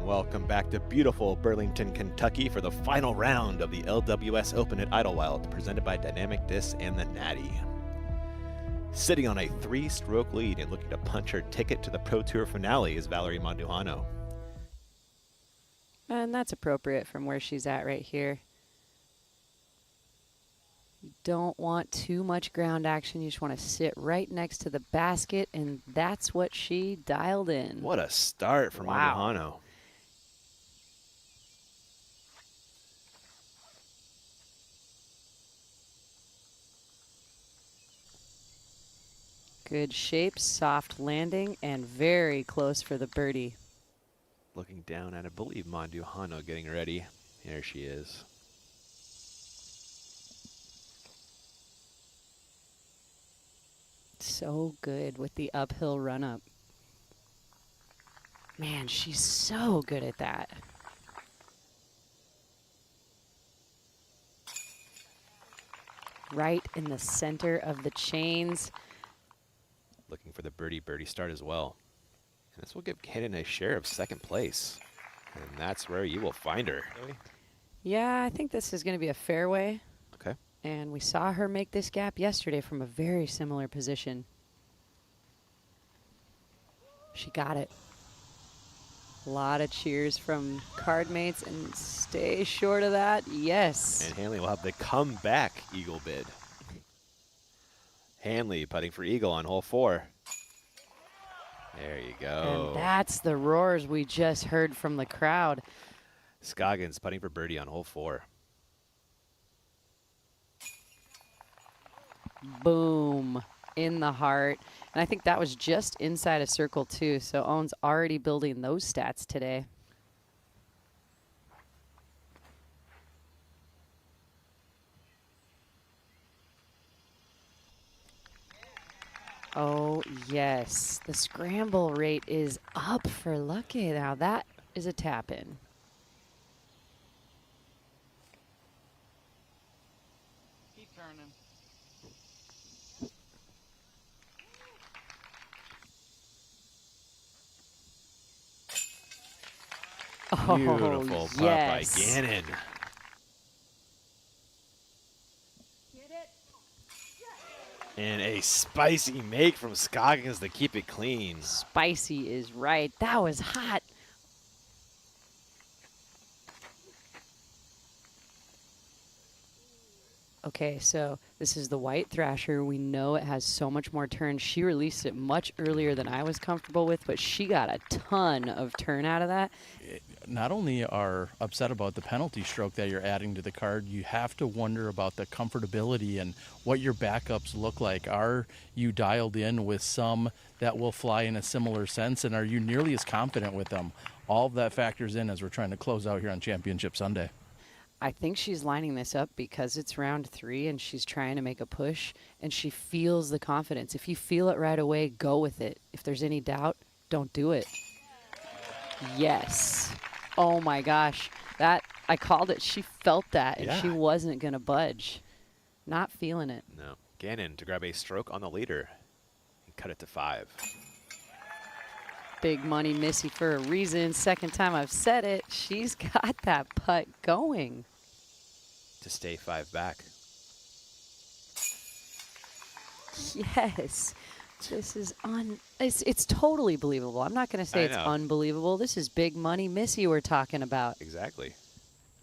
Welcome back to beautiful Burlington, Kentucky for the final round of the LWS Open at Idlewild, presented by Dynamic Discs and The Nati. Sitting on a 3-stroke lead and looking to punch her ticket to the Pro Tour finale is Valerie Mandujano. And that's appropriate from where she's at right here. You don't want too much ground action. You just want to sit right next to the basket, and that's what she dialed in. What a start from Mandujano. Good shape, soft landing, and very close for the birdie. Looking down at, I believe, Mandujano getting ready. There she is. So good with the uphill run-up. Man, she's so good at that. Right in the center of the chains. Looking for the birdie start as well. And this will give Hayden a share of second place. And that's where you will find her. Yeah, I think this is going to be a fairway. Okay. And we saw her make this gap yesterday from a very similar position. She got it. A lot of cheers from card mates, and stay short of that. Yes. And Hanley will have the comeback eagle bid. Hanley putting for eagle on hole 4. There you go. And that's the roars we just heard from the crowd. Scoggins putting for birdie on hole 4. Boom. In the heart. And I think that was just inside a circle too. So Owen's already building those stats today. Oh, yes. The scramble rate is up for Lucky. Now that is a tap in. Keep turning. Beautiful putt by Gannon. And a spicy make from Scoggins to keep it clean. Spicy is right. That was hot. Okay, so this is the White Thrasher. We know it has so much more turn. She released it much earlier than I was comfortable with, but she got a ton of turn out of that. Not only are upset about the penalty stroke that you're adding to the card, you have to wonder about the comfortability and what your backups look like. Are you dialed in with some that will fly in a similar sense, and are you nearly as confident with them? All of that factors in as we're trying to close out here on Championship Sunday. I think she's lining this up because it's round 3 and she's trying to make a push, and she feels the confidence. If you feel it right away, go with it. If there's any doubt, don't do it. Yes. Oh my gosh. That, I called it. She felt that, and she wasn't going to budge. Not feeling it. No. Gannon to grab a stroke on the leader and cut it to 5. Big money Missy for a reason. Second time I've said it. She's got that putt going. To stay 5 back. Yes. This is it's totally believable. I'm not going to say it's unbelievable. This is big money Missy we're talking about. Exactly.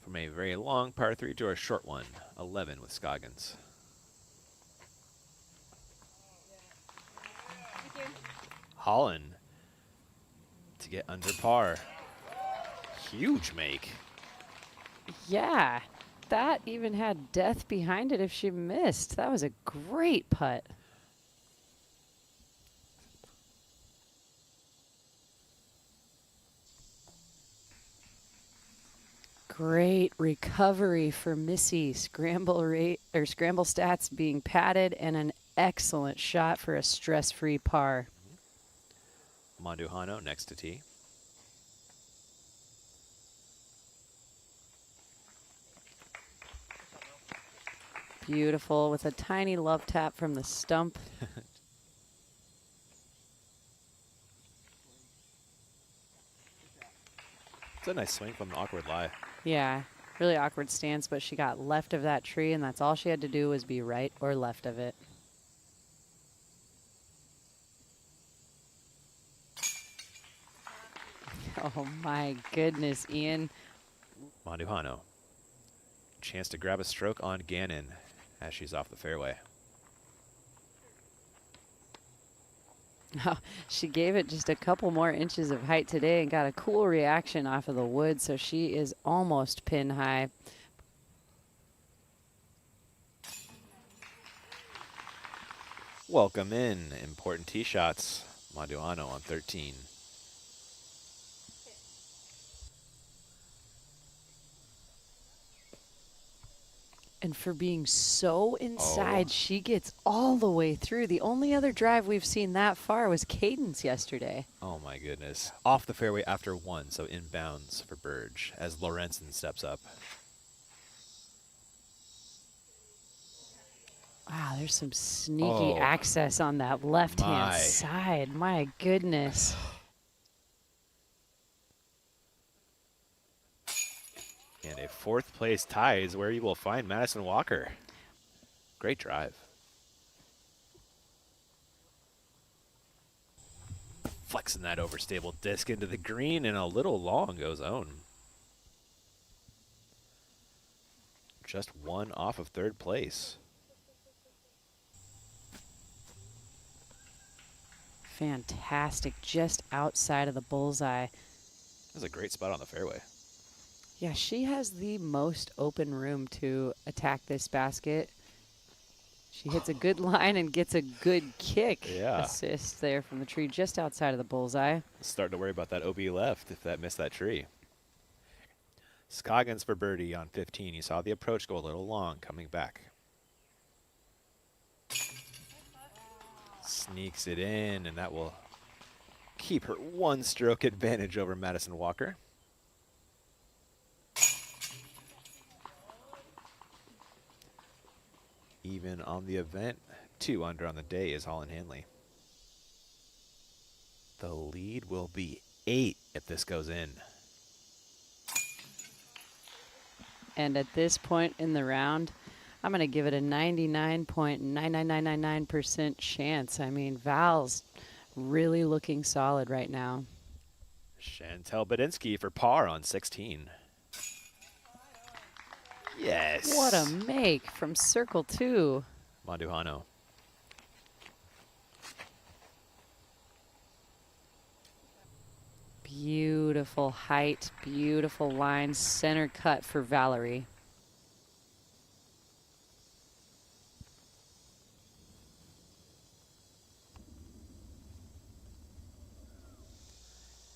From a very long par 3 to a short one. 11 with Scoggins. Holland to get under par. Huge make. Yeah. That even had death behind it if she missed. That was a great putt. Great recovery for Missy. Scramble rate or scramble stats being padded, and an excellent shot for a stress-free par. Mandujano next to tee. Beautiful with a tiny love tap from the stump. It's a nice swing from the awkward lie. Yeah, really awkward stance, but she got left of that tree, and that's all she had to do was be right or left of it. Oh my goodness, Ian. Mandujano. Chance to grab a stroke on Gannon as she's off the fairway. She gave it just a couple more inches of height today and got a cool reaction off of the wood, so she is almost pin high. Welcome in. Important tee shots. Mandujano on 13. And for being so inside, she gets all the way through. The only other drive we've seen that far was Cadence yesterday. Oh my goodness. Off the fairway after one, so inbounds for Burge as Lorenzen steps up. Wow, there's some sneaky access on that left-hand side. My goodness. And a fourth place tie is where you will find Madison Walker. Great drive. Flexing that overstable disc into the green and a little long goes own. Just one off of third place. Fantastic, just outside of the bullseye. That's a great spot on the fairway. Yeah, she has the most open room to attack this basket. She hits a good line and gets a good kick assist there from the tree just outside of the bullseye. Starting to worry about that OB left if that missed that tree. Scoggins for birdie on 15. You saw the approach go a little long coming back. Sneaks it in, and that will keep her one stroke advantage over Madison Walker. Even on the event, 2 under on the day is Holland Hanley. The lead will be 8 if this goes in. And at this point in the round, I'm going to give it a 99.99999% chance. I mean, Val's really looking solid right now. Chantel Badinsky for par on 16. Yes. What a make from circle 2. Mandujano. Beautiful height, beautiful line, center cut for Valerie.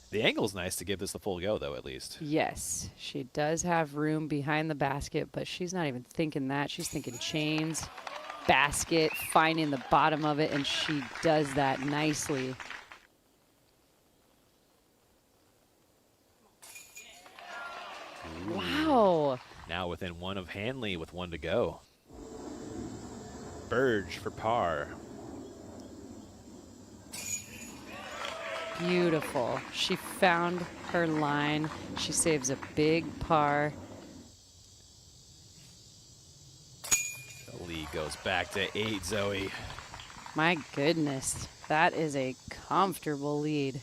The angle's nice to give this the full go, though, at least. Yes, she does have room behind the basket, but she's not even thinking that. She's thinking chains, basket, finding the bottom of it, and she does that nicely. Wow. Now within one of Hanley with 1 to go. Burge for par. Beautiful. She found her line. She saves a big par. The lead goes back to 8, Zoe. My goodness. That is a comfortable lead.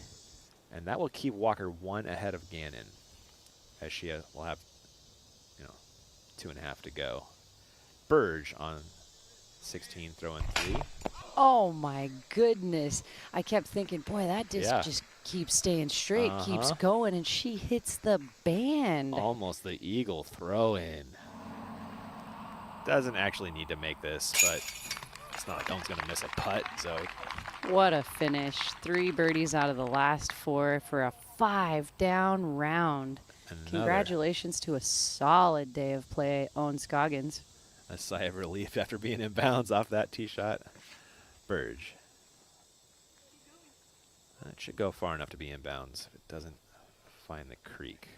And that will keep Walker 1 ahead of Gannon, as she will have, 2.5 to go. Burge on 16, throwing 3. Oh my goodness. I kept thinking, boy, that disc just keeps staying straight, keeps going, and she hits the band. Almost the eagle throw in. Doesn't actually need to make this, but it's not like no one's going to miss a putt, Zoe. What a finish. 3 birdies out of the last 4 for a 5-down round. Another. Congratulations to a solid day of play, Owen Scoggins. A sigh of relief after being in bounds off that tee shot. Burge. That should go far enough to be in bounds if it doesn't find the creek.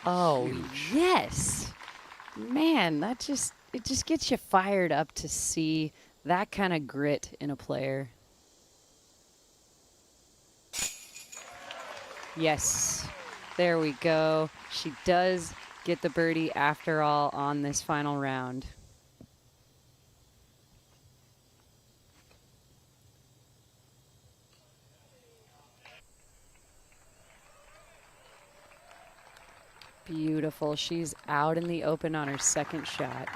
Oh, Huge. yes. Man, that just it just gets you fired up to see that kind of grit in a player. Yes, there we go. She does get the birdie after all on this final round. Beautiful. She's out in the open on her second shot.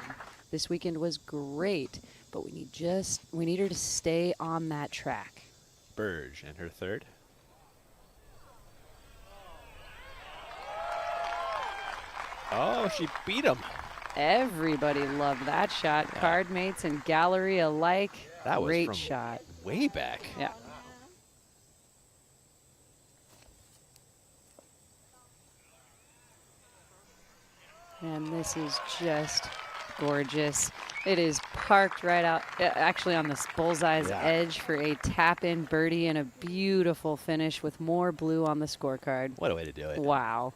This weekend was great, but we need her to stay on that track. Burge and her third. Oh, she beat him. Everybody loved that shot. Yeah. Card mates and gallery alike. That was great from shot. Way back. Yeah. And this is just gorgeous. It is parked right out, actually on this bullseye's edge for a tap-in birdie and a beautiful finish with more blue on the scorecard. What a way to do it. Wow.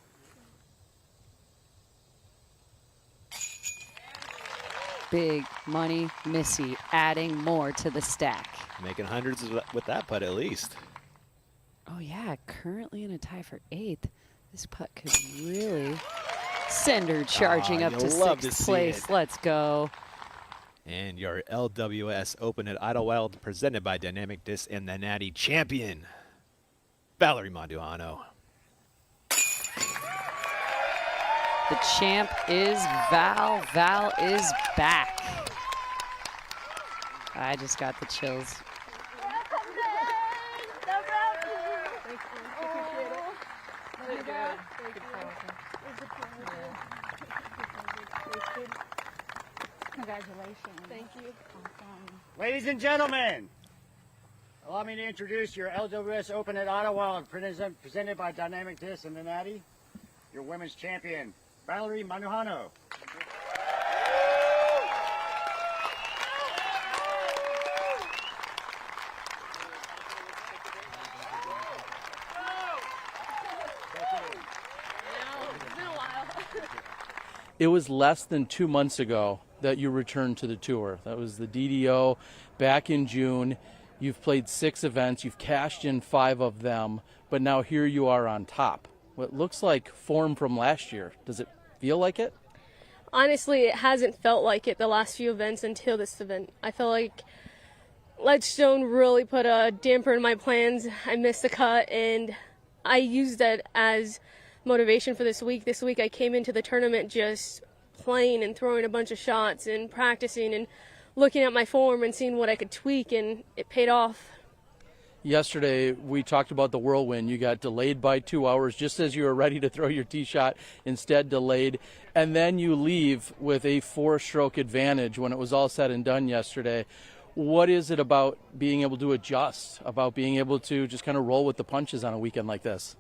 Big money Missy, adding more to the stack. Making hundreds with that putt at least. Oh yeah, currently in a tie for 8th. This putt could really send her charging up to 6th place. Let's go. And your LWS Open at Idlewild, presented by Dynamic Discs and the Nati champion, Valerie Mandujano. The champ is Val. Val is back. I just got the chills. Congratulations. Thank you. Awesome. Ladies and gentlemen, allow me to introduce your LWS Open at Idlewild, presented by Dynamic Discs and the Nati, your women's champion, Valerie Mandujano. It was less than 2 months ago that you returned to the tour. That was the DDO back in June. You've played 6 events. You've cashed in 5 of them, but now here you are on top. What looks like form from last year. Does it feel like it? Honestly, it hasn't felt like it the last few events until this event. I feel like Ledgestone really put a damper in my plans. I missed the cut, and I used that as motivation for this week. This week I came into the tournament just playing and throwing a bunch of shots and practicing and looking at my form and seeing what I could tweak, and it paid off. Yesterday we talked about the whirlwind. You got delayed by 2 hours just as you were ready to throw your tee shot, instead delayed, and then you leave with a 4-stroke advantage when it was all said and done yesterday. What is it about being able to adjust, about being able to just kind of roll with the punches on a weekend like this?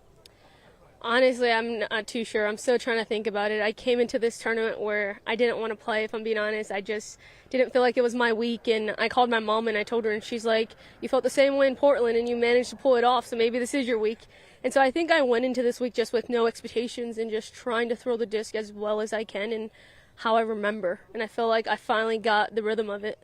Honestly, I'm not too sure. I'm still trying to think about it. I came into this tournament where I didn't want to play, if I'm being honest. I just didn't feel like it was my week, and I called my mom and I told her, and she's like, you felt the same way in Portland and you managed to pull it off, so maybe this is your week. And so I think I went into this week just with no expectations and just trying to throw the disc as well as I can and how I remember. And I feel like I finally got the rhythm of it.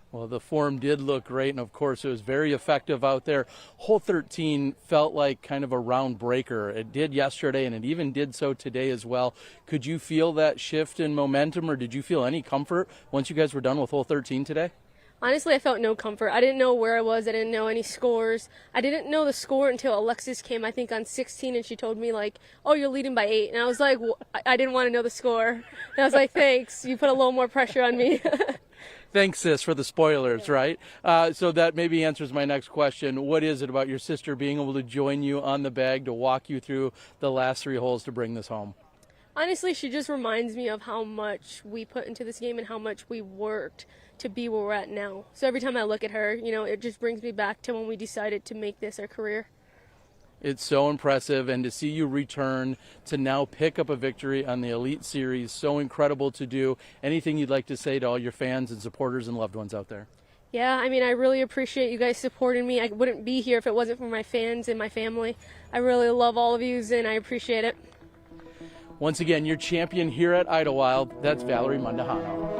Well, the form did look great, and of course it was very effective out there. Hole 13 felt like kind of a round breaker. It did yesterday, and it even did so today as well. Could you feel that shift in momentum, or did you feel any comfort once you guys were done with hole 13 today? Honestly, I felt no comfort. I didn't know where I was. I didn't know any scores. I didn't know the score until Alexis came, I think, on 16, and she told me, like, oh, you're leading by 8. And I was like, well, I didn't want to know the score. And I was like, thanks. You put a little more pressure on me. Thanks, sis, for the spoilers, right? So that maybe answers my next question. What is it about your sister being able to join you on the bag to walk you through the last 3 holes to bring this home? Honestly, she just reminds me of how much we put into this game and how much we worked to be where we're at now. So every time I look at her, you know, it just brings me back to when we decided to make this our career. It's so impressive, and to see you return to now pick up a victory on the Elite Series, so incredible to do. Anything you'd like to say to all your fans and supporters and loved ones out there? Yeah, I mean, I really appreciate you guys supporting me. I wouldn't be here if it wasn't for my fans and my family. I really love all of you, and I appreciate it. Once again, your champion here at Idlewild, that's Valerie Mandujano.